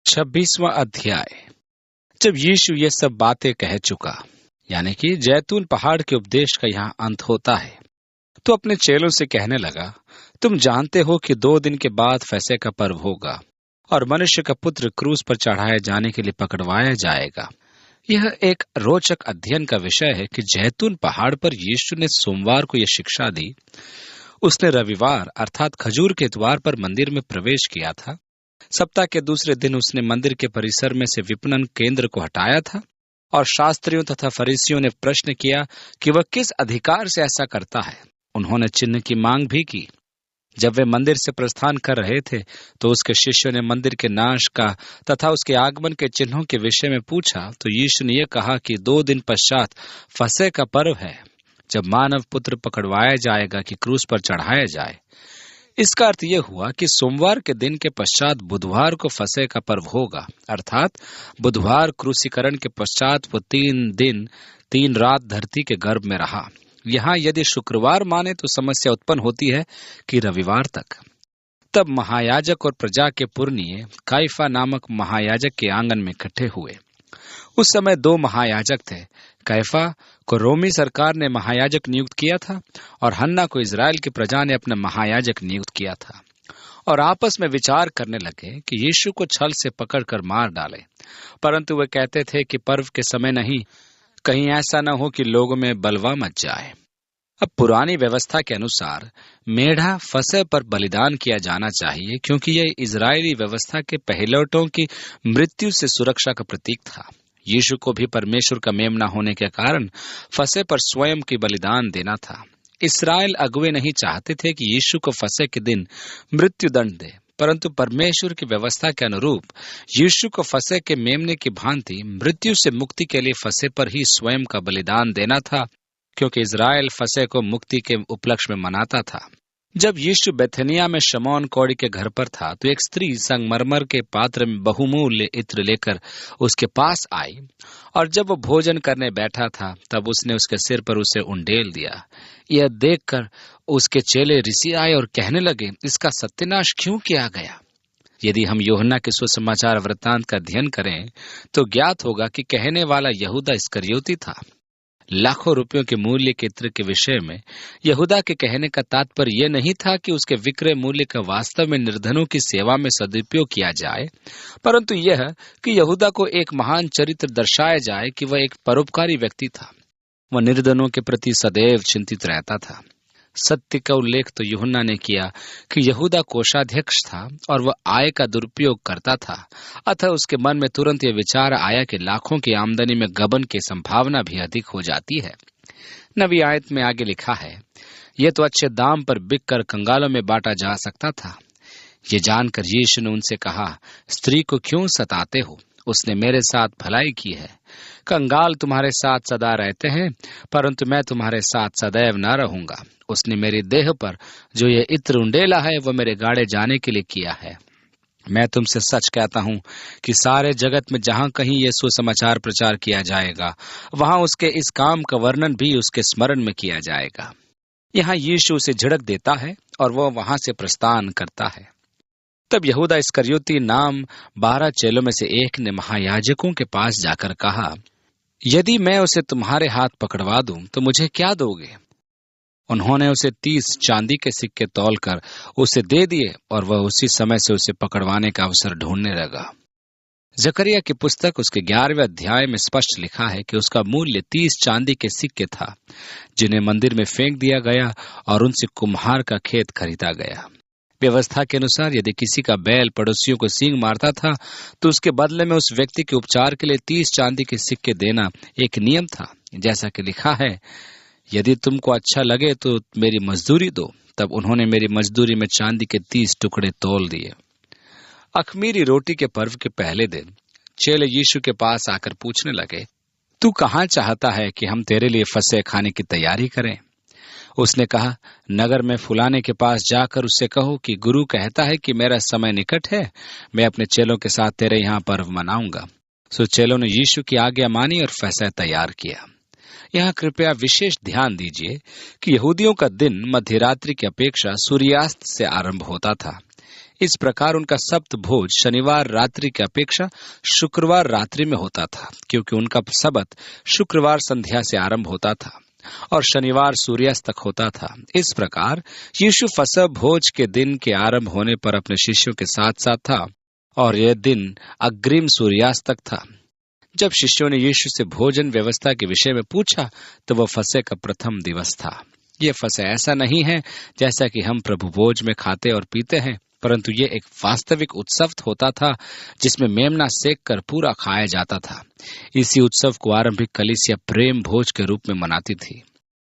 26वां अध्याय। जब यीशु ये सब बातें कह चुका, यानी कि जैतून पहाड़ के उपदेश का यहाँ अंत होता है, तो अपने चेलों से कहने लगा, तुम जानते हो कि 2 दिन के बाद फसह का पर्व होगा और मनुष्य का पुत्र क्रूस पर चढ़ाए जाने के लिए पकड़वाया जाएगा। यह एक रोचक अध्ययन का विषय है कि जैतून पहाड़ पर यीशु ने सोमवार को यह शिक्षा दी। उसने रविवार अर्थात खजूर के द्वार पर मंदिर में प्रवेश किया था। सप्ताह के दूसरे दिन उसने मंदिर के परिसर में से विपणन केंद्र को हटाया था और शास्त्रियों तथा फरीसियों ने प्रश्न किया कि वह किस अधिकार से ऐसा करता है। उन्होंने चिन्ह की मांग भी की। जब वे मंदिर से प्रस्थान कर रहे थे तो उसके शिष्यों ने मंदिर के नाश का तथा उसके आगमन के चिन्हों के विषय में पूछा, तो यीशु ने यह कहा कि 2 दिन पश्चात फसह का पर्व है, जब मानव पुत्र पकड़वाया जाएगा कि क्रूस पर चढ़ाया जाए। इसका अर्थ यह हुआ कि सोमवार के दिन के पश्चात बुधवार को फसह का पर्व होगा, अर्थात बुधवार क्रूसीकरण के पश्चात वो 3 दिन 3 रात धरती के गर्भ में रहा। यहाँ यदि शुक्रवार माने तो समस्या उत्पन्न होती है कि रविवार तक। तब महायाजक और प्रजा के पुरनिये काइफा नामक महायाजक के आंगन में इकट्ठे हुए। उस समय 2 महायाजक थे। कैफा को रोमी सरकार ने महायाजक नियुक्त किया था और हन्ना को इजराइल की प्रजा ने अपना महायाजक नियुक्त किया था। और आपस में विचार करने लगे कि यीशु को छल से पकड़कर मार डाले, परंतु वे कहते थे कि पर्व के समय नहीं, कहीं ऐसा न हो कि लोगों में बलवा मच जाए। अब पुरानी व्यवस्था के अनुसार मेढ़ा फसह पर बलिदान किया जाना चाहिए, क्योंकि यह इजरायली व्यवस्था के पहिलौठों की मृत्यु से सुरक्षा का प्रतीक था। यीशु को भी परमेश्वर का मेमना होने के कारण फसह पर स्वयं की बलिदान देना था। इस्राएल अगुवे नहीं चाहते थे कि यीशु को फसह के दिन मृत्यु दंड दे, परंतु परमेश्वर की व्यवस्था के अनुरूप यीशु को फसह के मेमने की भांति मृत्यु से मुक्ति के लिए फसह पर ही स्वयं का बलिदान देना था, क्योंकि इजराइल फसह को मुक्ति के उपलक्ष्य में मनाता था। जब यीशु बेथनिया में शमौन कौड़ी के घर पर था तो एक स्त्री संगमरमर के पात्र में बहुमूल्य इत्र लेकर उसके पास आई, और जब वो भोजन करने बैठा था तब उसने उसके सिर पर उसे उंडेल दिया। यह देखकर उसके चेले रिसी आए और कहने लगे, इसका सत्यानाश क्यों किया गया? यदि हम यूहन्ना के सुसमाचार वृत्तांत का अध्ययन करें तो ज्ञात होगा कि कहने वाला यहूदा इस्करियोती था। लाखों रुपयों के मूल्य के इत्र के विषय में यहूदा के कहने का तात्पर्य यह नहीं था कि उसके विक्रय मूल्य का वास्तव में निर्धनों की सेवा में सदुपयोग किया जाए, परंतु यह कि यहूदा को एक महान चरित्र दर्शाया जाए कि वह एक परोपकारी व्यक्ति था। वह निर्धनों के प्रति सदैव चिंतित रहता था। सत्य का उल्लेख तो यूहन्ना ने किया कि यहूदा कोषाध्यक्ष था और वह आय का दुरुपयोग करता था, अतः उसके मन में तुरंत यह विचार आया कि लाखों की आमदनी में गबन की संभावना भी अधिक हो जाती है। नवी आयत में आगे लिखा है, यह तो अच्छे दाम पर बिककर कंगालों में बांटा जा सकता था। ये जानकर यीशु ने उनसे कहा, स्त्री को क्यों सताते हो? उसने मेरे साथ भलाई की है। कंगाल तुम्हारे साथ सदा रहते हैं, परंतु मैं तुम्हारे साथ सदैव न रहूंगा। उसने मेरी देह पर जो ये इत्र उंडेला है वह मेरे गाड़े जाने के लिए किया है। मैं तुमसे सच कहता हूं कि सारे जगत में जहां कहीं ये सुसमाचार प्रचार किया जाएगा, वहां उसके इस काम का वर्णन भी उसके स्मरण में किया जाएगा। यहाँ यीशु उसे झिड़क देता है और वह वहां से प्रस्थान करता है। तब यहूदा इस्करियोती नाम 12 चेलों में से एक ने महायाजकों के पास जाकर कहा, यदि मैं उसे तुम्हारे हाथ पकड़वा दूं तो मुझे क्या दोगे? उन्होंने उसे 30 चांदी के सिक्के तौलकर उसे दे दिए और वह उसी समय से उसे पकड़वाने का अवसर ढूंढने लगा। जकरिया की पुस्तक उसके 11वें अध्याय में स्पष्ट लिखा है कि उसका मूल्य 30 चांदी के सिक्के था, जिन्हें मंदिर में फेंक दिया गया और उनसे कुम्हार का खेत खरीदा गया। व्यवस्था के अनुसार यदि किसी का बैल पड़ोसियों को सींग मारता था तो उसके बदले में उस व्यक्ति के उपचार के लिए 30 चांदी के सिक्के देना एक नियम था। जैसा कि लिखा है, यदि तुमको अच्छा लगे तो मेरी मजदूरी दो। तब उन्होंने मेरी मजदूरी में चांदी के 30 टुकड़े तौल दिए। अख़मीरी रोटी के पर्व के पहले दिन चेले यीशु के पास आकर पूछने लगे, तू कहाँ चाहता है कि हम तेरे लिए फसह खाने की तैयारी करें? उसने कहा, नगर में फुलाने के पास जाकर उससे कहो कि गुरु कहता है कि मेरा समय निकट है, मैं अपने चेलों के साथ तेरे यहाँ पर्व मनाऊंगा। सो चेलों ने यीशु की आज्ञा मानी और फसह तैयार किया। यहाँ कृपया विशेष ध्यान दीजिए कि यहूदियों का दिन मध्यरात्रि की अपेक्षा सूर्यास्त से आरंभ होता था। इस प्रकार उनका सप्त भोज शनिवार रात्रि की अपेक्षा शुक्रवार रात्रि में होता था, क्योंकि उनका सबत शुक्रवार संध्या से आरंभ होता था और शनिवार सूर्यास्त तक होता था। इस प्रकार यीशु फसह भोज के दिन के आरंभ होने पर अपने शिष्यों के साथ साथ था और यह दिन अग्रिम सूर्यास्त तक था। जब शिष्यों ने यीशु से भोजन व्यवस्था के विषय में पूछा तो वह फसह का प्रथम दिवस था। यह फसह ऐसा नहीं है जैसा कि हम प्रभु भोज में खाते और पीते हैं, परंतु यह एक वास्तविक उत्सव होता था जिसमें मेमना सेक कर पूरा खाया जाता था। इसी उत्सव को आरंभिक कलीसिया प्रेम भोज के रूप में मनाती थी।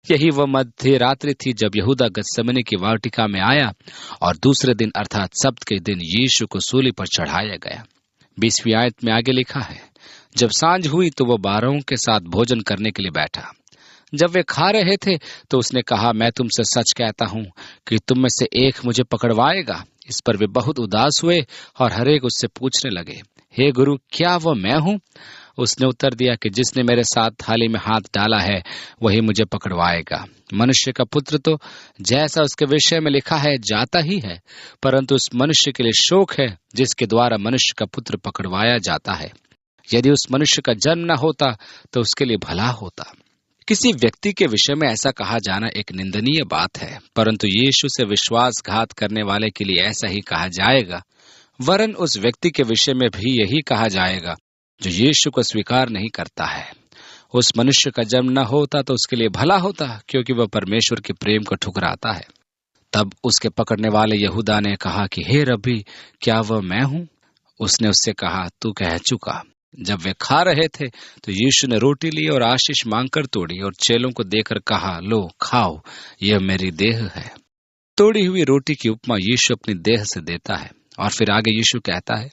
यही वह मध्य रात्रि थी जब यहूदा गतसमनी की वाटिका में आया और दूसरे दिन अर्थात सब्त के दिन यीशु को सूली पर चढ़ाया गया। 20वीं आयत में आगे लिखा है, जब सांझ हुई तो वह 12 के साथ भोजन करने के लिए बैठा। जब वे खा रहे थे तो उसने कहा, मैं तुमसे सच कहता हूं कि तुम में से एक मुझे पकड़वाएगा। इस पर वे बहुत उदास हुए और हरेक उससे पूछने लगे, हे गुरु, क्या वह मैं हूं? उसने उत्तर दिया कि जिसने मेरे साथ थाली में हाथ डाला है वही मुझे पकड़वाएगा। मनुष्य का पुत्र तो जैसा उसके विषय में लिखा है जाता ही है, परंतु उस मनुष्य के लिए शोक है जिसके द्वारा मनुष्य का पुत्र पकड़वाया जाता है। यदि उस मनुष्य का जन्म न होता तो उसके लिए भला होता। किसी व्यक्ति के विषय में ऐसा कहा जाना एक निंदनीय बात है, परंतु यीशु से विश्वासघात करने वाले के लिए ऐसा ही कहा जाएगा। वरन उस व्यक्ति के विषय में भी यही कहा जाएगा जो यीशु को स्वीकार नहीं करता है। उस मनुष्य का जन्म न होता तो उसके लिए भला होता, क्योंकि वह परमेश्वर के प्रेम को ठुकराता है। तब उसके पकड़ने वाले यहूदा ने कहा कि हे रब्बी, क्या वह मैं हूं? उसने उससे कहा, तू कह चुका। जब वे खा रहे थे तो यीशु ने रोटी ली और आशीष मांगकर तोड़ी और चेलों को देकर कहा, लो खाओ, यह मेरी देह है। तोड़ी हुई रोटी की उपमा यीशु अपनी देह से देता है। और फिर आगे यीशु कहता है,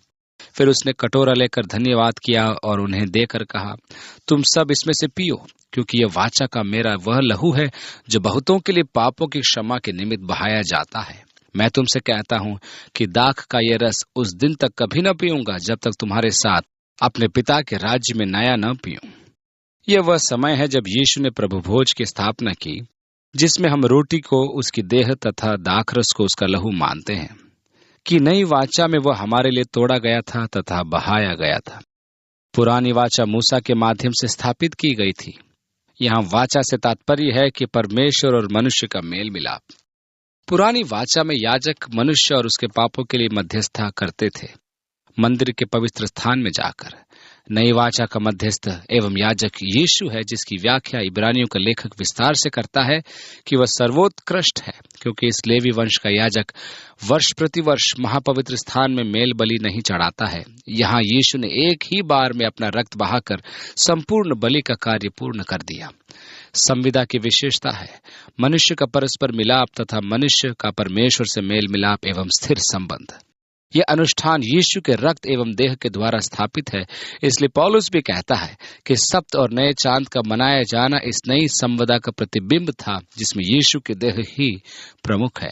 फिर उसने कटोरा लेकर धन्यवाद किया और उन्हें देकर कहा, तुम सब इसमें से पियो, क्योंकि यह वाचा का मेरा वह लहू है जो बहुतों के लिए पापों की क्षमा के निमित्त बहाया जाता है। मैं तुमसे कहता हूं कि दाख का यह रस उस दिन तक कभी न पीऊंगा जब तक तुम्हारे साथ अपने पिता के राज्य में नया न पीऊं। यह वह समय है जब यीशु ने प्रभु भोज की स्थापना की, जिसमें हम रोटी को उसकी देह तथा दाखरस को उसका लहू मानते हैं कि नई वाचा में वह हमारे लिए तोड़ा गया था तथा बहाया गया था। पुरानी वाचा मूसा के माध्यम से स्थापित की गई थी। यहाँ वाचा से तात्पर्य है कि परमेश्वर और मनुष्य का मेल मिलाप। पुरानी वाचा में याजक मनुष्य और उसके पापों के लिए मध्यस्थता करते थे मंदिर के पवित्र स्थान में जाकर। नई वाचा का मध्यस्थ एवं याजक यीशु है, जिसकी व्याख्या इब्रानियों का लेखक विस्तार से करता है कि वह सर्वोत्कृष्ट है, क्योंकि इस लेवी वंश का याजक वर्ष प्रतिवर्ष महापवित्र स्थान में मेल बलि नहीं चढ़ाता है। यहाँ यीशु ने एक ही बार में अपना रक्त बहाकर संपूर्ण बलि का कार्य पूर्ण कर दिया। संविदा की विशेषता है मनुष्य का परस्पर मिलाप तथा मनुष्य का परमेश्वर से मेल मिलाप एवं स्थिर संबंध। यह अनुष्ठान यीशु के रक्त एवं देह के द्वारा स्थापित है। इसलिए पौलुस भी कहता है कि सप्त और नए चांद का मनाया जाना इस नई संविदा का प्रतिबिंब था, जिसमें यीशु की देह ही प्रमुख है।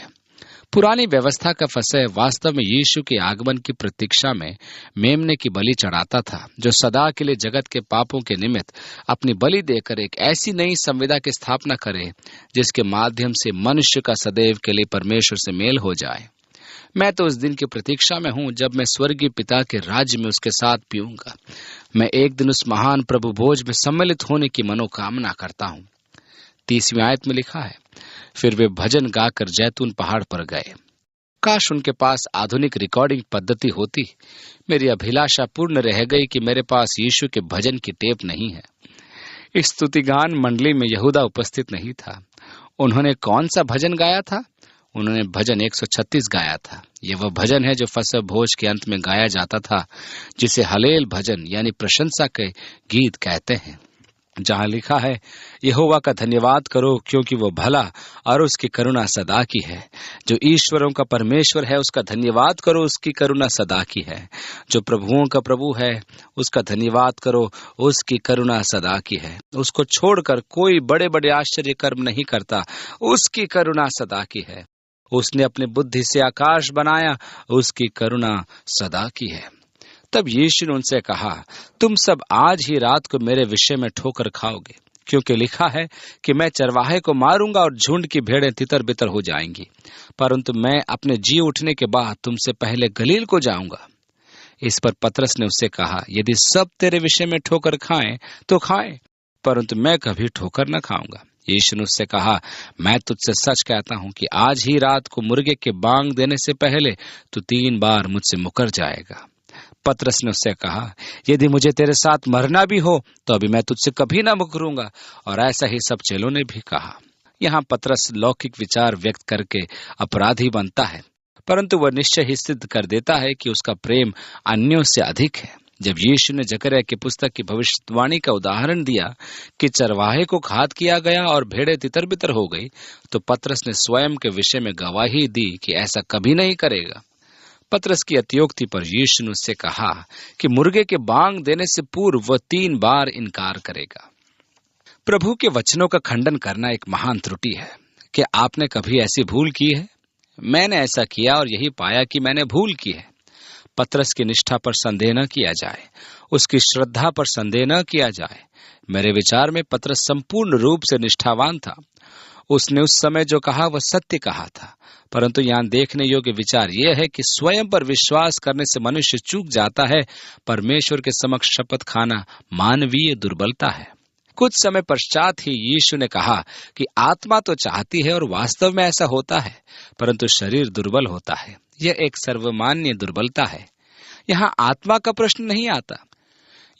पुरानी व्यवस्था का फसह वास्तव में यीशु के आगमन की प्रतीक्षा में मेमने की बलि चढ़ाता था, जो सदा के लिए जगत के पापों के निमित्त अपनी बलि देकर एक ऐसी नई संविदा की स्थापना करे जिसके माध्यम से मनुष्य का सदैव के लिए परमेश्वर से मेल हो जाए। मैं तो उस दिन की प्रतीक्षा में हूं जब मैं स्वर्गीय पिता के राज्य में उसके साथ पीऊंगा। मैं एक दिन उस महान प्रभु भोज में सम्मिलित होने की मनोकामना करता हूं। 30वीं आयत में लिखा है, फिर वे भजन गाकर जैतून पहाड़ पर गए। काश उनके पास आधुनिक रिकॉर्डिंग पद्धति होती। मेरी अभिलाषा पूर्ण रह गई कि मेरे पास यीशु के भजन की टेप नहीं है। इस स्तुतिगान मंडली में यहूदा उपस्थित नहीं था। उन्होंने कौन सा भजन गाया था? उन्होंने भजन 136 गाया था। यह वह भजन है जो फसह भोज के अंत में गाया जाता था, जिसे हलेल भजन यानी प्रशंसा के गीत कहते हैं, जहां लिखा है, यहोवा का धन्यवाद करो क्योंकि वो भला और उसकी करुणा सदा की है। जो ईश्वरों का परमेश्वर है उसका धन्यवाद करो, उसकी करुणा सदा की है। जो प्रभुओं का प्रभु है उसका धन्यवाद करो, उसकी करुणा सदा की है। उसको छोड़कर कोई बड़े बड़े आश्चर्य कर्म नहीं करता, उसकी करुणा सदा की है। उसने अपनी बुद्धि से आकाश बनाया, उसकी करुणा सदा की है। तब यीशु ने उनसे कहा, तुम सब आज ही रात को मेरे विषय में ठोकर खाओगे, क्योंकि लिखा है कि मैं चरवाहे को मारूंगा और झुंड की भेड़ें तितर बितर हो जाएंगी, परंतु मैं अपने जी उठने के बाद तुमसे पहले गलील को जाऊंगा। इस पर पतरस ने उससे कहा, यदि सब तेरे विषय में ठोकर खाएं तो खाएं, परंतु मैं कभी ठोकर न खाऊंगा। यीशु ने उससे कहा, मैं तुझसे सच कहता हूं कि आज ही रात को मुर्गे के बांग देने से पहले तू 3 बार मुझसे मुकर जाएगा। पतरस ने उससे कहा, यदि मुझे तेरे साथ मरना भी हो तो अभी मैं तुझसे कभी ना मुकरूंगा। और ऐसा ही सब चेलों ने भी कहा। यहाँ पतरस लौकिक विचार व्यक्त करके अपराधी बनता है, परंतु वह निश्चय ही सिद्ध कर देता है कि उसका प्रेम अन्यों से अधिक है। जब यीशु ने जकरिया की पुस्तक की भविष्यवाणी का उदाहरण दिया कि चरवाहे को घात किया गया और भेड़ें तितर बितर हो गई, तो पतरस ने स्वयं के विषय में गवाही दी कि ऐसा कभी नहीं करेगा। पतरस की अतियोक्ति पर यीशु ने उससे कहा कि मुर्गे के बांग देने से पूर्व वह 3 बार इनकार करेगा। प्रभु के वचनों का खंडन करना एक महान त्रुटि है। क्या आपने कभी ऐसी भूल की है? मैंने ऐसा किया और यही पाया कि मैंने भूल की है। पतरस की निष्ठा पर संदेह न किया जाए, उसकी श्रद्धा पर संदेह न किया जाए। मेरे विचार में पतरस संपूर्ण रूप से निष्ठावान था। उसने उस समय जो कहा वह सत्य कहा था, परंतु यहाँ देखने योग्य विचार यह है कि स्वयं पर विश्वास करने से मनुष्य चूक जाता है। परमेश्वर के समक्ष शपथ खाना मानवीय दुर्बलता है। कुछ समय पश्चात ही यीशु ने कहा कि आत्मा तो चाहती है और वास्तव में ऐसा होता है, परंतु शरीर दुर्बल होता है। यह एक सर्वमान्य दुर्बलता है। यहाँ आत्मा का प्रश्न नहीं आता,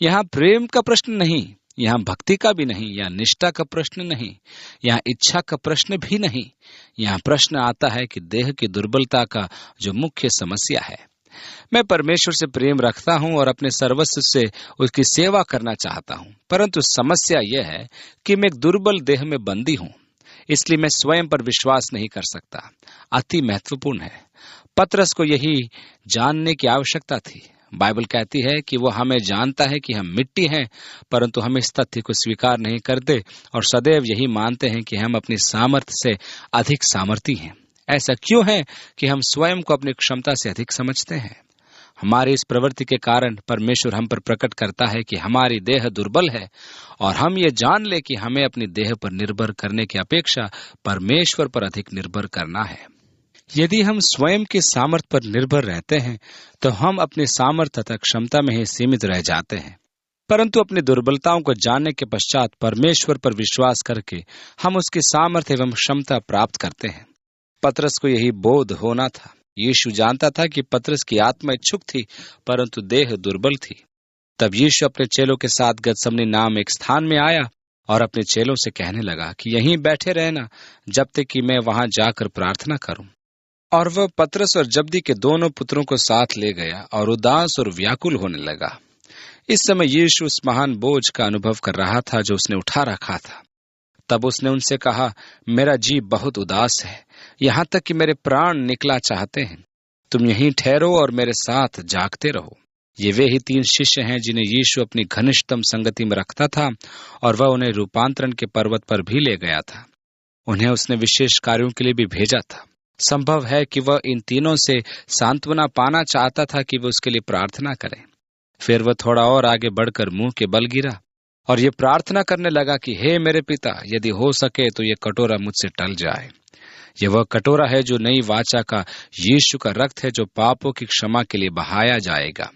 यहाँ प्रेम का प्रश्न नहीं, यहाँ भक्ति का भी नहीं, यहाँ निष्ठा का प्रश्न नहीं, यहाँ इच्छा का प्रश्न भी नहीं। यहाँ प्रश्न आता है कि देह की दुर्बलता का जो मुख्य समस्या है। मैं परमेश्वर से प्रेम रखता हूं और अपने सर्वस्व से उसकी सेवा करना चाहता हूं, परंतु समस्या यह है कि मैं एक दुर्बल देह में बंदी हूं, इसलिए मैं स्वयं पर विश्वास नहीं कर सकता। अति महत्वपूर्ण है। पतरस को यही जानने की आवश्यकता थी। बाइबल कहती है कि वो हमें जानता है कि हम मिट्टी हैं, परंतु हम इस तथ्य को स्वीकार नहीं करते और सदैव यही मानते हैं कि हम अपनी सामर्थ्य से अधिक सामर्थी हैं। ऐसा क्यों है कि हम स्वयं को अपनी क्षमता से अधिक समझते हैं? हमारी इस प्रवृत्ति के कारण परमेश्वर हम पर प्रकट करता है कि हमारी देह दुर्बल है और हम ये जान ले कि हमें अपनी देह पर निर्भर करने की अपेक्षा परमेश्वर पर अधिक निर्भर करना है। यदि हम स्वयं के सामर्थ्य पर निर्भर रहते हैं तो हम अपनी सामर्थ्य तथा क्षमता में ही सीमित रह जाते हैं, परंतु अपनी दुर्बलताओं को जानने के पश्चात परमेश्वर पर विश्वास करके हम उसकी सामर्थ्य एवं क्षमता प्राप्त करते हैं। पतरस को यही बोध होना था। यीशु जानता था कि पतरस की आत्मा इच्छुक थी, परंतु देह दुर्बल थी। तब यीशु अपने चेलों के साथ गतसमनी नाम एक स्थान में आया और अपने चेलों से कहने लगा कि यहीं बैठे रहना जब तक कि मैं वहां जाकर प्रार्थना करूं। और वह पतरस और जब्दी के दोनों पुत्रों को साथ ले गया और उदास और व्याकुल होने लगा। इस समय यीशु उस महान बोझ का अनुभव कर रहा था जो उसने उठा रखा था। तब उसने उनसे कहा, मेरा जी बहुत उदास है, यहाँ तक कि मेरे प्राण निकला चाहते हैं। तुम यहीं ठहरो और मेरे साथ जागते रहो। ये वे ही 3 शिष्य हैं जिन्हें यीशु अपनी घनिष्ठतम संगति में रखता था और वह उन्हें रूपांतरण के पर्वत पर भी ले गया था। उन्हें उसने विशेष कार्यों के लिए भी भेजा था। संभव है कि वह इन तीनों से सांत्वना पाना चाहता था कि वह उसके लिए प्रार्थना करें। फिर वह थोड़ा और आगे बढ़कर मुंह के बल गिरा और ये प्रार्थना करने लगा कि हे मेरे पिता, यदि हो सके तो ये कटोरा मुझसे टल जाए। यह वह कटोरा है जो नई वाचा का यीशु का रक्त है, जो पापों की क्षमा के लिए बहाया जाएगा।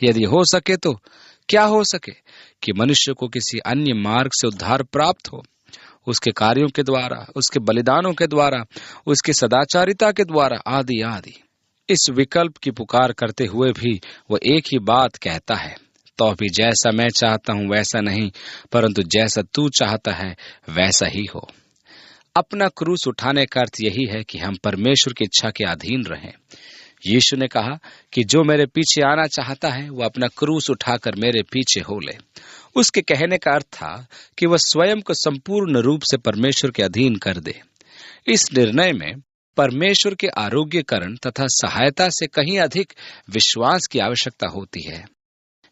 यदि हो सके तो क्या हो सके कि मनुष्य को किसी अन्य मार्ग से उद्धार प्राप्त हो, उसके कार्यों के द्वारा, उसके बलिदानों के द्वारा, उसकी सदाचारिता के द्वारा, आदि आदि। इस विकल्प की पुकार करते हुए भी वह एक ही बात कहता है, तो भी जैसा मैं चाहता हूं वैसा नहीं, परंतु जैसा तू चाहता है वैसा ही हो। अपना क्रूस उठाने का अर्थ यही है कि हम परमेश्वर की इच्छा के अधीन रहें। यीशु ने कहा कि जो मेरे पीछे आना चाहता है वह अपना क्रूस उठाकर मेरे पीछे हो ले। उसके कहने का अर्थ था कि वह स्वयं को संपूर्ण रूप से परमेश्वर के अधीन कर दे। इस निर्णय में परमेश्वर के आरोग्यकरण तथा सहायता से कहीं अधिक विश्वास की आवश्यकता होती है।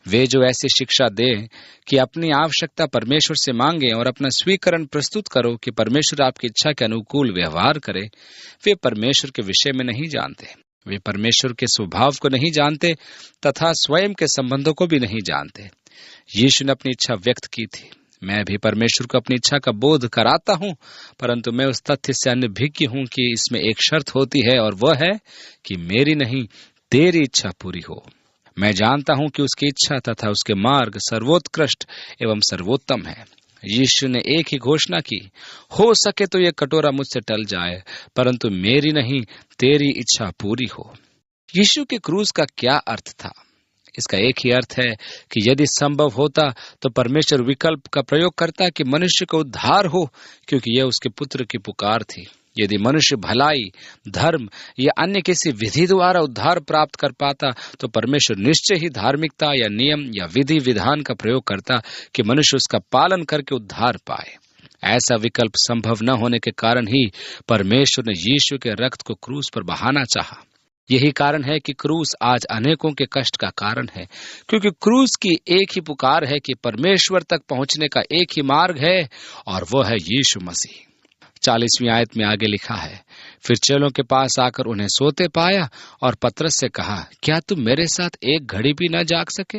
वे जो ऐसी शिक्षा दें कि अपनी आवश्यकता परमेश्वर से मांगे और अपना स्वीकरण प्रस्तुत करो कि परमेश्वर आपकी इच्छा के अनुकूल व्यवहार करे, वे परमेश्वर के विषय में नहीं जानते। वे परमेश्वर के स्वभाव को नहीं जानते तथा स्वयं के संबंधों को भी नहीं जानते। यीशु ने अपनी इच्छा व्यक्त की थी, मैं भी परमेश्वर को अपनी इच्छा का बोध कराता हूं, परंतु मैं उस तथ्य से अनभिज्ञ हूं कि इसमें एक शर्त होती है, और वह है कि मेरी नहीं तेरी इच्छा पूरी हो। मैं जानता हूं कि उसकी इच्छा तथा उसके मार्ग सर्वोत्कृष्ट एवं सर्वोत्तम है। यीशु ने एक ही घोषणा की, हो सके तो यह कटोरा मुझसे टल जाए, परंतु मेरी नहीं तेरी इच्छा पूरी हो। यीशु के क्रूस का क्या अर्थ था? इसका एक ही अर्थ है कि यदि संभव होता तो परमेश्वर विकल्प का प्रयोग करता कि मनुष्य को उद्धार हो, क्योंकि यह उसके पुत्र की पुकार थी। यदि मनुष्य भलाई, धर्म या अन्य किसी विधि द्वारा उद्धार प्राप्त कर पाता तो परमेश्वर निश्चय ही धार्मिकता या नियम या विधि विधान का प्रयोग करता कि मनुष्य उसका पालन करके उद्धार पाए। ऐसा विकल्प संभव न होने के कारण ही परमेश्वर ने यीशु के रक्त को क्रूस पर बहाना चाहा। यही कारण है कि क्रूस आज अनेकों के कष्ट का कारण है, क्योंकि क्रूस की एक ही पुकार है कि परमेश्वर तक पहुंचने का एक ही मार्ग है, और वो है यीशु मसीह। 40वीं आयत में आगे लिखा है, फिर चेलों के पास आकर उन्हें सोते पाया और पतरस से कहा, क्या तुम मेरे साथ एक घड़ी भी न जाग सके?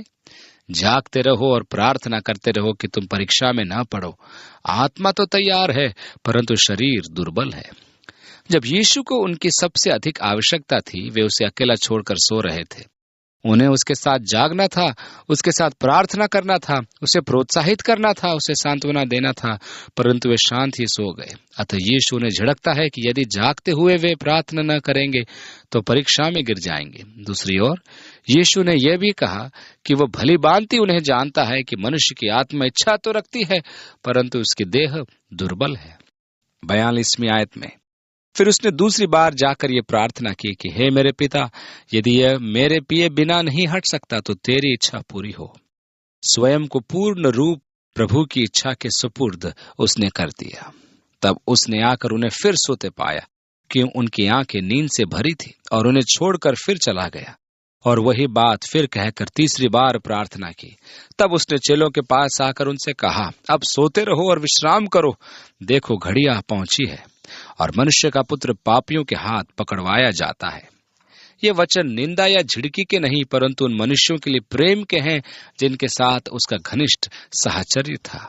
जागते रहो और प्रार्थना करते रहो कि तुम परीक्षा में न पड़ो। आत्मा तो तैयार है, परंतु शरीर दुर्बल है। जब यीशु को उनकी सबसे अधिक आवश्यकता थी, वे उसे अकेला छोड़कर सो रहे थे। उन्हें उसके साथ जागना था, उसके साथ प्रार्थना करना था, उसे प्रोत्साहित करना था, उसे सांत्वना देना था, परंतु वे शांत ही सो गए। अतः यीशु ने झिड़कता है कि यदि जागते हुए वे प्रार्थना न करेंगे तो परीक्षा में गिर जाएंगे। दूसरी ओर यीशु ने यह भी कहा कि वह भली भांति उन्हें जानता है कि मनुष्य की आत्मा इच्छा तो रखती है, परंतु उसकी देह दुर्बल है। 42वीं आयत में फिर उसने दूसरी बार जाकर ये प्रार्थना की कि हे मेरे पिता, यदि यह मेरे पिए बिना नहीं हट सकता तो तेरी इच्छा पूरी हो। स्वयं को पूर्ण रूप प्रभु की इच्छा के सुपुर्द उसने कर दिया। तब उसने आकर उन्हें फिर सोते पाया कि उनकी आंखें नींद से भरी थी, और उन्हें छोड़कर फिर चला गया और वही बात फिर कहकर तीसरी बार प्रार्थना की। तब उसने चेलों के पास आकर उनसे कहा, अब सोते रहो और विश्राम करो। देखो घड़ी आ पहुंची है और मनुष्य का पुत्र पापियों के हाथ पकड़वाया जाता है। ये वचन निंदा या झिड़की के नहीं, परंतु उन मनुष्यों के लिए प्रेम के हैं जिनके साथ उसका घनिष्ठ साहचर्य था।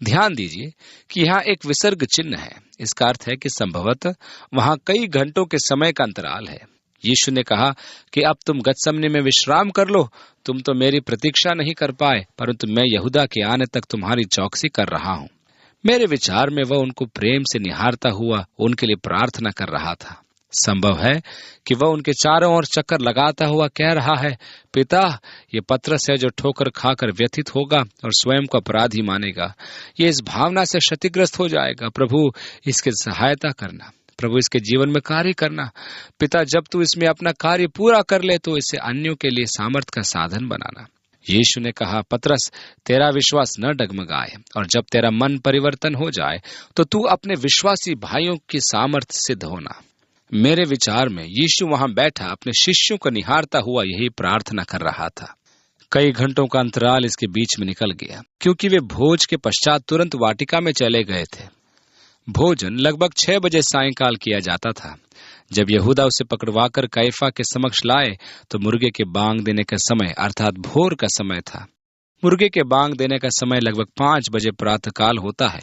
ध्यान दीजिए कि यहाँ एक विसर्ग चिन्ह है। इसका अर्थ है कि संभवतः वहां कई घंटों के समय का अंतराल है। यीशु ने कहा कि अब तुम गतसमने में विश्राम कर लो। तुम तो मेरी प्रतीक्षा नहीं कर पाए, परंतु मैं यहूदा के आने तक तुम्हारी चौकसी कर रहा हूं। मेरे विचार में वह उनको प्रेम से निहारता हुआ उनके लिए प्रार्थना कर रहा था। संभव है कि वह उनके चारों ओर चक्कर लगाता हुआ कह रहा है, पिता, ये पतरस है जो ठोकर खाकर व्यथित होगा और स्वयं को अपराधी मानेगा। ये इस भावना से क्षतिग्रस्त हो जाएगा। प्रभु, इसकी सहायता करना। प्रभु, इसके जीवन में कार्य करना। पिता, जब तू इसमें अपना कार्य पूरा कर ले तो इसे अन्यों के लिए सामर्थ का साधन बनाना। यीशु ने कहा, पतरस, तेरा विश्वास न डगमगाए, और जब तेरा मन परिवर्तन हो जाए तो तू अपने विश्वासी भाइयों की सामर्थ्य सिद्ध होना। मेरे विचार में यीशु वहां बैठा अपने शिष्यों को निहारता हुआ यही प्रार्थना कर रहा था। कई घंटों का अंतराल इसके बीच में निकल गया, क्योंकि वे भोज के पश्चात तुरंत वाटिका में चले गए थे। भोजन लगभग 6 बजे सायंकाल किया जाता था। जब यहूदा उसे पकड़वाकर कैफा के समक्ष लाए तो मुर्गे के बांग देने का समय अर्थात भोर का समय था। मुर्गे के बांग देने का समय लगभग 5 बजे प्रातःकाल होता है।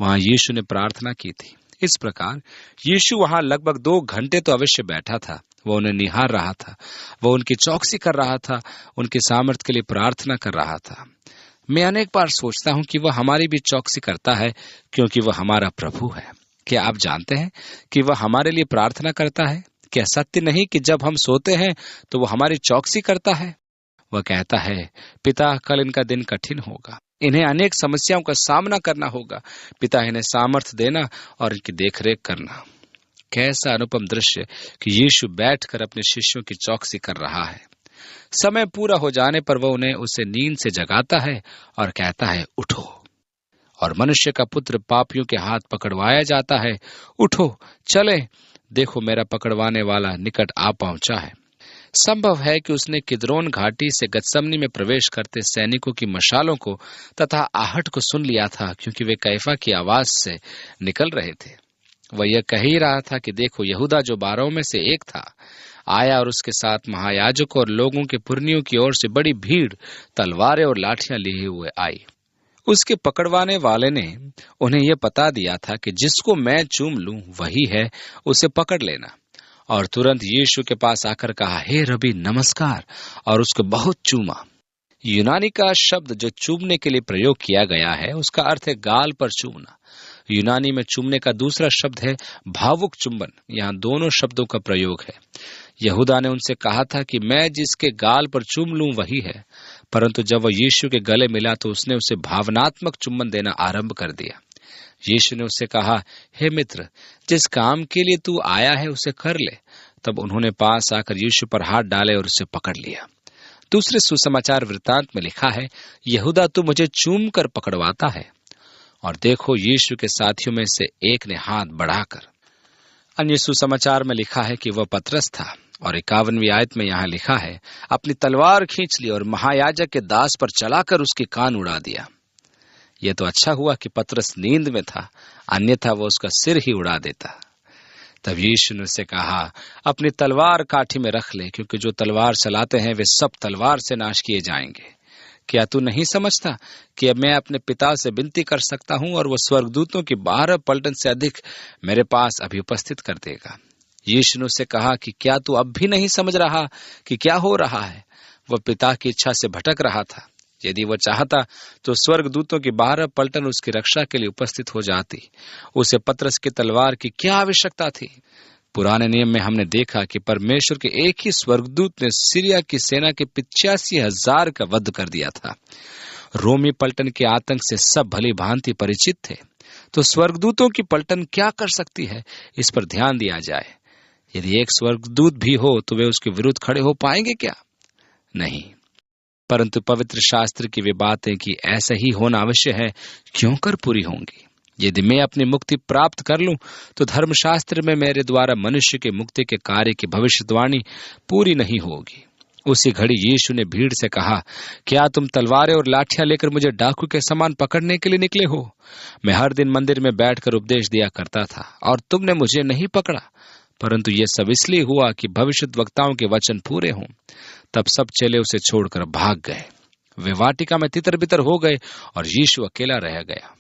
वहां यीशु ने प्रार्थना की थी। इस प्रकार यीशु वहां लगभग 2 घंटे तो अवश्य बैठा था। वह उन्हें निहार रहा था, वह उनकी चौकसी कर रहा था, उनकी सामर्थ्य के लिए प्रार्थना कर रहा था। मैं अनेक बार सोचता हूं कि वह हमारी भी चौकसी करता है, क्योंकि वह हमारा प्रभु है। क्या आप जानते हैं कि वह हमारे लिए प्रार्थना करता है? क्या सत्य नहीं कि जब हम सोते हैं तो वह हमारी चौकसी करता है? वह कहता है, पिता, कल इनका दिन कठिन होगा, इन्हें अनेक समस्याओं का सामना करना होगा। पिता, इन्हें सामर्थ्य देना और इनकी देखरेख करना। कैसा अनुपम दृश्य कि यीशु बैठकर अपने शिष्यों की चौकसी कर रहा है। समय पूरा हो जाने पर वह उन्हें उसे नींद से जगाता है और कहता है, उठो। और मनुष्य का पुत्र पापियों के हाथ पकड़वाया जाता है। उठो, चले, देखो मेरा पकड़वाने वाला निकट आ पहुंचा है। संभव है कि उसने किद्रोन घाटी से गतसमनी में प्रवेश करते सैनिकों की मशालों को तथा आहट को सुन लिया था, क्योंकि वे कैफा की आवाज से निकल रहे थे। वह यह कह ही रहा था कि देखो, यहूदा जो 12 में से एक था आया, और उसके साथ महायाजकों और लोगों के पुरनियों की ओर से बड़ी भीड़ तलवारें और लाठियां लिए हुए आई। उसके पकड़वाने वाले ने उन्हें यह बता दिया था कि जिसको मैं चूम लूं वही है, उसे पकड़ लेना। और तुरंत यीशु के पास आकर कहा, हे रबी नमस्कार, और उसको बहुत चूमा। यूनानी का शब्द जो चूमने के लिए प्रयोग किया गया है उसका अर्थ है गाल पर चूमना। यूनानी में चूमने का दूसरा शब्द है भावुक चुंबन। यहाँ दोनों शब्दों का प्रयोग है। यहूदा ने उनसे कहा था कि मैं जिसके गाल पर चूम लूं वही है, परंतु जब वह यीशु के गले मिला तो उसने उसे भावनात्मक चुंबन देना आरंभ कर दिया। यीशु ने उससे कहा, हे मित्र, जिस काम के लिए तू आया है उसे कर ले। तब उन्होंने पास आकर यीशु पर हाथ डाले और उसे पकड़ लिया। दूसरे सुसमाचार वृत्तांत में लिखा है, यहूदा तू मुझे चूम कर पकड़वाता है। और देखो, यीशु के साथियों में से एक ने हाथ बढ़ाकर। अन्य सुसमाचार में लिखा है कि वह पतरस था। और 51वीं आयत में यहाँ लिखा है, अपनी तलवार खींच ली और महायाजक के दास पर चलाकर उसके कान उड़ा दिया। यह तो अच्छा हुआ कि पतरस नींद में था, अन्यथा वह उसका सिर ही उड़ा देता। तब यीशु ने उससे कहा, अपनी तलवार काठी में रख ले, क्योंकि जो तलवार चलाते हैं वे सब तलवार से नाश किए जाएंगे। क्या तू नहीं समझता कि अब मैं अपने पिता से विनती कर सकता हूं और वह स्वर्गदूतों की 12 पलटन से अधिक मेरे पास अभी उपस्थित कर देगा। यीशु ने उससे कहा कि क्या तू अब भी नहीं समझ रहा कि क्या हो रहा है? वह पिता की इच्छा से भटक रहा था। यदि वह चाहता तो स्वर्गदूतों की 12 पलटन उसकी रक्षा के लिए उपस्थित हो जाती। उसे पतरस की तलवार की क्या आवश्यकता थी? पुराने नियम में हमने देखा कि परमेश्वर के एक ही स्वर्गदूत ने सीरिया की सेना के 85,000 का वध कर दिया था। रोमी पलटन के आतंक से सब भली भांति परिचित थे। तो स्वर्गदूतों की पलटन क्या कर सकती है, इस पर ध्यान दिया जाए। यदि एक स्वर्गदूत भी हो तो वे उसके विरुद्ध खड़े हो पाएंगे क्या? नहीं। परंतु पवित्र शास्त्र की वे बातें कि ऐसा ही होना अवश्य है, क्यों कर पूरी होंगी। यदि मैं अपनी मुक्ति प्राप्त कर लूं तो धर्मशास्त्र में मेरे द्वारा मनुष्य के मुक्ति के कार्य की भविष्यवाणी पूरी नहीं होगी। उसी घड़ी यीशु ने भीड़ से कहा, क्या तुम तलवारें और लाठियां लेकर मुझे डाकू के समान पकड़ने के लिए निकले हो? मैं हर दिन मंदिर में बैठकर उपदेश दिया करता था और तुमने मुझे नहीं पकड़ा, परंतु यह सब इसलिए हुआ कि भविष्यद्वक्ताओं के वचन पूरे हों। तब सब चेले उसे छोड़कर भाग गए। वे वाटिका में तितर बितर हो गए और यीशु अकेला रह गया।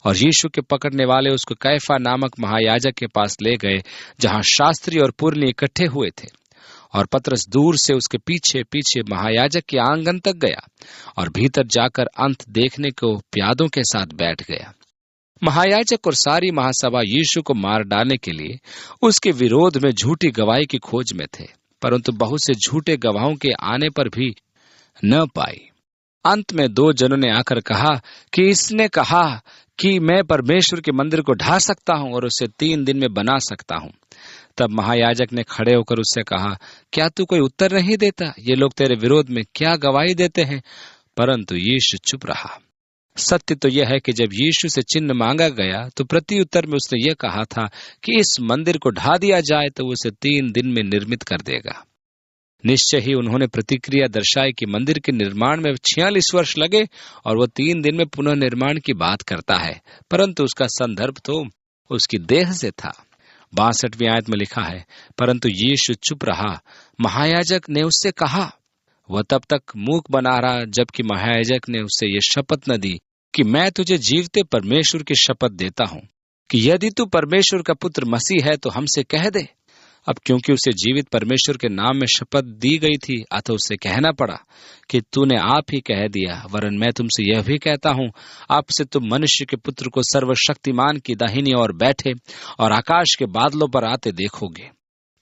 और यीशु के पकड़ने वाले उसको कैफा नामक महायाजक के पास ले गए, जहां शास्त्री और पुरनी इकट्ठे हुए थे। और पतरस दूर से उसके पीछे पीछे महायाजक के आंगन तक गया और भीतर जाकर अंत देखने को प्यादों के साथ बैठ गया। महायाजक और सारी महासभा यीशु को मार डालने के लिए उसके विरोध में झूठी गवाही की खोज में थे, परंतु बहुत से झूठे गवाहों के आने पर भी न पाई। अंत में 2 जनों ने आकर कहा कि इसने कहा कि मैं परमेश्वर के मंदिर को ढा सकता हूं और उसे 3 दिन में बना सकता हूं। तब महायाजक ने खड़े होकर उससे कहा, क्या तू कोई उत्तर नहीं देता? ये लोग तेरे विरोध में क्या गवाही देते हैं? परंतु यीशु चुप रहा। सत्य तो यह है कि जब यीशु से चिन्ह मांगा गया तो प्रति उत्तर में उसने यह कहा था कि इस मंदिर को ढा दिया जाए तो उसे 3 दिन में निर्मित कर देगा। निश्चय ही उन्होंने प्रतिक्रिया दर्शाई कि मंदिर के निर्माण में 46 वर्ष लगे और वह 3 दिन में पुनः निर्माण की बात करता है, परंतु उसका संदर्भ तो उसकी देह से था। 62वीं आयत में लिखा है, परंतु यीशु चुप रहा। महायाजक ने उससे कहा। वह तब तक मूक बना रहा जबकि महायाजक ने उससे यह शपथ न दी कि मैं तुझे जीवते परमेश्वर की शपथ देता हूं कि यदि तू परमेश्वर का पुत्र मसीह है तो हमसे कह दे। अब क्योंकि उसे जीवित परमेश्वर के नाम में शपथ दी गई थी, अतः उसे कहना पड़ा कि तूने आप ही कह दिया, वरन मैं तुमसे यह भी कहता हूं, आपसे तुम मनुष्य के पुत्र को सर्वशक्तिमान की दाहिनी ओर बैठे और आकाश के बादलों पर आते देखोगे।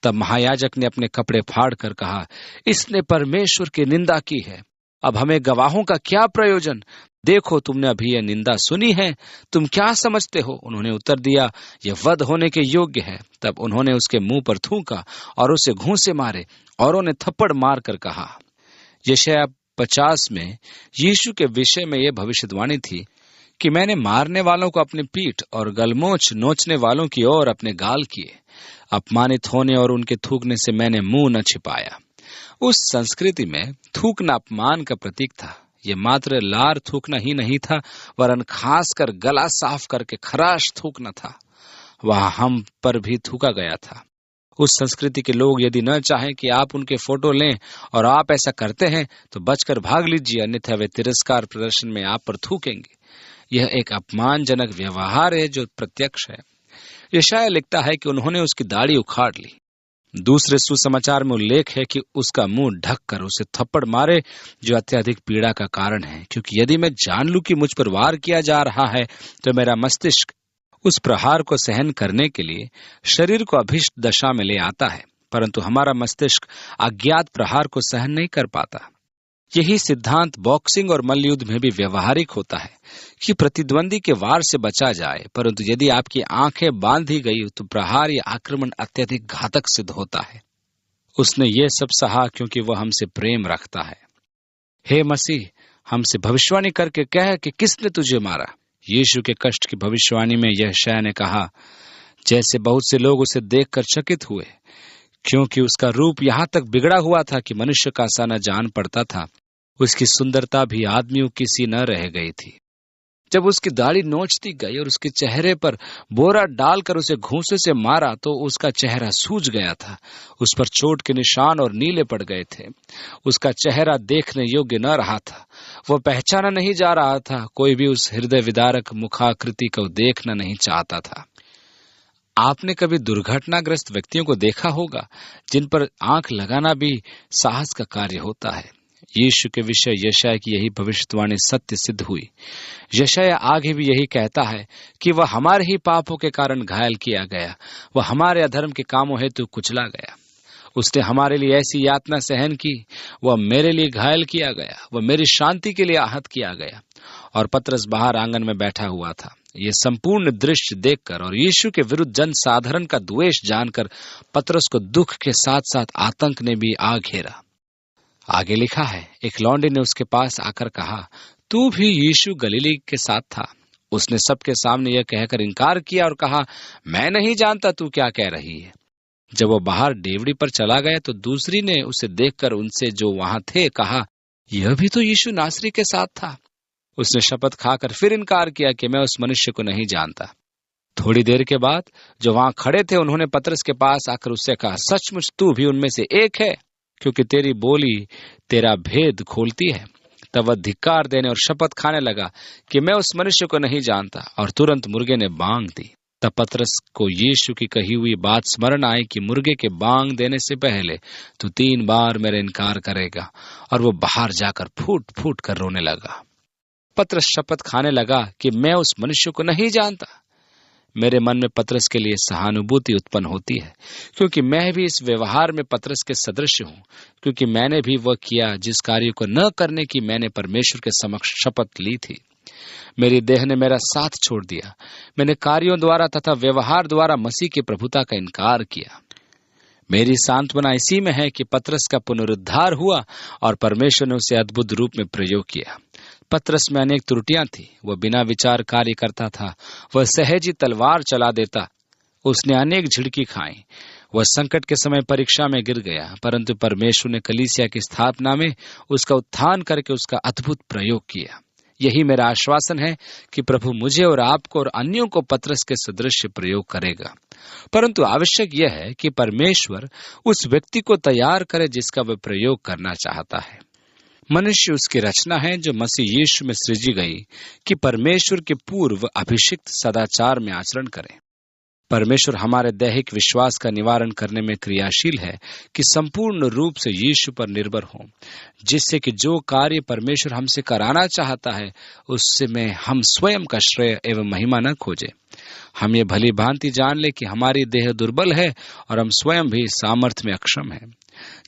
तब महायाजक ने अपने कपड़े फाड़ कर कहा, इसने परमेश्वर की निंदा की है। अब हमें गवाहों का क्या प्रयोजन? देखो, तुमने अभी यह निंदा सुनी है, तुम क्या समझते हो? उन्होंने उत्तर दिया, यह वध होने के योग्य है। तब उन्होंने उसके मुंह पर थूका और उसे घूंसे मारे और उन्हें थप्पड़ मार कर कहा। यशायाह 50 में यीशु के विषय में यह भविष्यवाणी थी कि मैंने मारने वालों को अपनी पीठ और गलमोछ नोचने वालों की ओर अपने गाल किए। अपमानित होने और उनके थूकने से मैंने मुंह न छिपाया। उस संस्कृति में थूकना अपमान का प्रतीक था। ये मात्र लार थूकना ही नहीं था, वरन खास कर गला साफ करके खराश थूकना था। वहां हम पर भी थूका गया था। उस संस्कृति के लोग यदि न चाहें कि आप उनके फोटो लें और आप ऐसा करते हैं तो बचकर भाग लीजिए, अन्यथा वे तिरस्कार प्रदर्शन में आप पर थूकेंगे। यह एक अपमानजनक व्यवहार है जो प्रत्यक्ष है। यशायाह लिखता है कि उन्होंने उसकी दाढ़ी उखाड़ ली। दूसरे सुसमाचार में उल्लेख है कि उसका मुंह ढककर उसे थप्पड़ मारे, जो अत्यधिक पीड़ा का कारण है, क्योंकि यदि मैं जान लूं कि मुझ पर वार किया जा रहा है तो मेरा मस्तिष्क उस प्रहार को सहन करने के लिए शरीर को अभिष्ट दशा में ले आता है, परंतु हमारा मस्तिष्क अज्ञात प्रहार को सहन नहीं कर पाता। यही सिद्धांत बॉक्सिंग और मल्लयुद्ध में भी व्यवहारिक होता है कि प्रतिद्वंदी के वार से बचा जाए, परंतु यदि आपकी आंखें बांधी गई तो प्रहार या आक्रमण अत्यधिक घातक सिद्ध होता है। उसने ये सब सहा क्योंकि वह हमसे प्रेम रखता है। हे मसीह, हमसे भविष्यवाणी करके कह कि किसने तुझे मारा। यीशु के कष्ट की भविष्यवाणी में यशायाह ने कहा, जैसे बहुत से लोग उसे देखकर चकित हुए, क्योंकि उसका रूप यहाँ तक बिगड़ा हुआ था कि मनुष्य का सा न जान पड़ता था। उसकी सुंदरता भी आदमियों की सी न रह गई थी। जब उसकी दाढ़ी नोचती गई और उसके चेहरे पर बोरा डालकर उसे घूंसे से मारा तो उसका चेहरा सूज गया था। उस पर चोट के निशान और नीले पड़ गए थे। उसका चेहरा देखने योग्य न रहा था। वह पहचाना नहीं जा रहा था। कोई भी उस हृदय विदारक मुखाकृति को देखना नहीं चाहता था। आपने कभी दुर्घटनाग्रस्त व्यक्तियों को देखा होगा जिन पर आंख लगाना भी साहस का कार्य होता है। यीशु के विषय यशायाह की यही भविष्यवाणी सत्य सिद्ध हुई। यशायाह आगे भी यही कहता है कि वह हमारे ही पापों के कारण घायल किया गया, वह हमारे अधर्म के कामों हेतु कुचला गया। उसने हमारे लिए ऐसी यातना सहन की, वह मेरे लिए घायल किया गया, वह मेरी शांति के लिए आहत किया गया। और पतरस बाहर आंगन में बैठा हुआ था। ये संपूर्ण दृश्य देखकर और यीशु के विरुद्ध जन साधारण का द्वेष जानकर पतरस को दुख के साथ साथ आतंक ने भी आ घेरा। आगे लिखा है, एक लौंडे ने उसके पास आकर कहा, तू भी यीशु गलीली के साथ था। उसने सबके सामने यह कहकर इनकार किया और कहा, मैं नहीं जानता तू क्या कह रही है। जब वो बाहर डेवड़ी पर चला गया तो दूसरी ने उसे देखकर उनसे जो वहां थे कहा, यह भी तो यीशु नासरी के साथ था। उसने शपथ खाकर फिर इनकार किया कि मैं उस मनुष्य को नहीं जानता। थोड़ी देर के बाद जो वहां खड़े थे उन्होंने पतरस के पास आकर उससे कहा, सचमुच तू भी उनमें से एक है, क्योंकि तेरी बोली तेरा भेद खोलती है। तब वह धिक्कार देने और शपथ खाने लगा कि मैं उस मनुष्य को नहीं जानता, और तुरंत मुर्गे ने बांग दी। तब पतरस को यीशु की कही हुई बात स्मरण आई कि मुर्गे के बांग देने से पहले तू 3 बार मेरा इनकार करेगा, और वो बाहर जाकर फूट फूट कर रोने लगा। पतरस शपथ खाने लगा कि मैं उस मनुष्य को नहीं जानता। मेरे मन में पतरस के लिए सहानुभूति उत्पन्न होती है, क्योंकि मैं भी इस व्यवहार में पतरस के सदृश हूं, क्योंकि मैंने भी वह किया जिस कार्य को न करने की मैंने परमेश्वर के समक्ष शपथ ली थी। मेरी देह ने मेरा साथ छोड़ दिया। मैंने कार्यों द्वारा तथा व्यवहार द्वारा मसीह की प्रभुता का इनकार किया। मेरी सांत्वना इसी में है कि पतरस का पुनरुद्धार हुआ और परमेश्वर ने उसे अद्भुत रूप में प्रयोग किया। पतरस में अनेक त्रुटियां थी। वह बिना विचार कार्य करता था। वह सहज ही तलवार चला देता। उसने अनेक झिड़की खाई। वह संकट के समय परीक्षा में गिर गया, परंतु परमेश्वर ने कलीसिया की स्थापना में उसका उत्थान करके उसका अद्भुत प्रयोग किया। यही मेरा आश्वासन है कि प्रभु मुझे और आपको और अन्यों को पतरस के सदृश प्रयोग करेगा। परंतु आवश्यक यह है कि परमेश्वर उस व्यक्ति को तैयार करे जिसका वह प्रयोग करना चाहता है। मनुष्य उसकी रचना है जो मसीह यीशु में सृजी गई कि परमेश्वर के पूर्व अभिषिक्त सदाचार में आचरण करें। परमेश्वर हमारे दैहिक विश्वास का निवारण करने में क्रियाशील है कि संपूर्ण रूप से यीशु पर निर्भर हों, जिससे कि जो कार्य परमेश्वर हमसे कराना चाहता है उससे में हम स्वयं का श्रेय एवं महिमा न खोजें। हम ये भली भांति जान ले कि हमारी देह दुर्बल है और हम स्वयं भी सामर्थ्य में अक्षम हैं।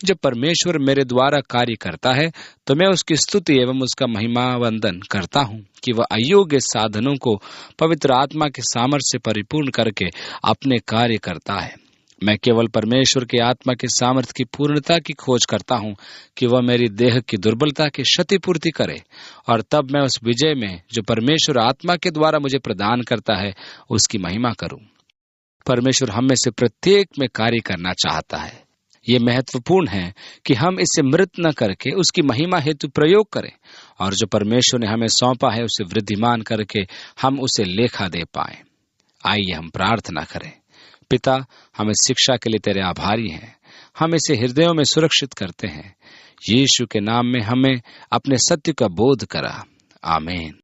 जब परमेश्वर मेरे द्वारा कार्य करता है तो मैं उसकी स्तुति एवं उसका महिमा वंदन करता हूँ कि वह अयोग्य साधनों को पवित्र आत्मा के सामर्थ्य से परिपूर्ण करके अपने कार्य करता है। मैं केवल परमेश्वर के आत्मा के सामर्थ्य की पूर्णता की खोज करता हूँ कि वह मेरी देह की दुर्बलता की क्षतिपूर्ति करे, और तब मैं उस विजय में जो परमेश्वर आत्मा के द्वारा मुझे प्रदान करता है उसकी महिमा करूँ। परमेश्वर हम में से प्रत्येक में कार्य करना चाहता है। ये महत्वपूर्ण है कि हम इसे मृत न करके उसकी महिमा हेतु प्रयोग करें, और जो परमेश्वर ने हमें सौंपा है उसे वृद्धिमान करके हम उसे लेखा दे पाएं। आइए हम प्रार्थना करें। पिता, हम इस शिक्षा के लिए तेरे आभारी हैं। हम इसे हृदयों में सुरक्षित करते हैं। यीशु के नाम में हमें अपने सत्य का बोध करा। आमीन।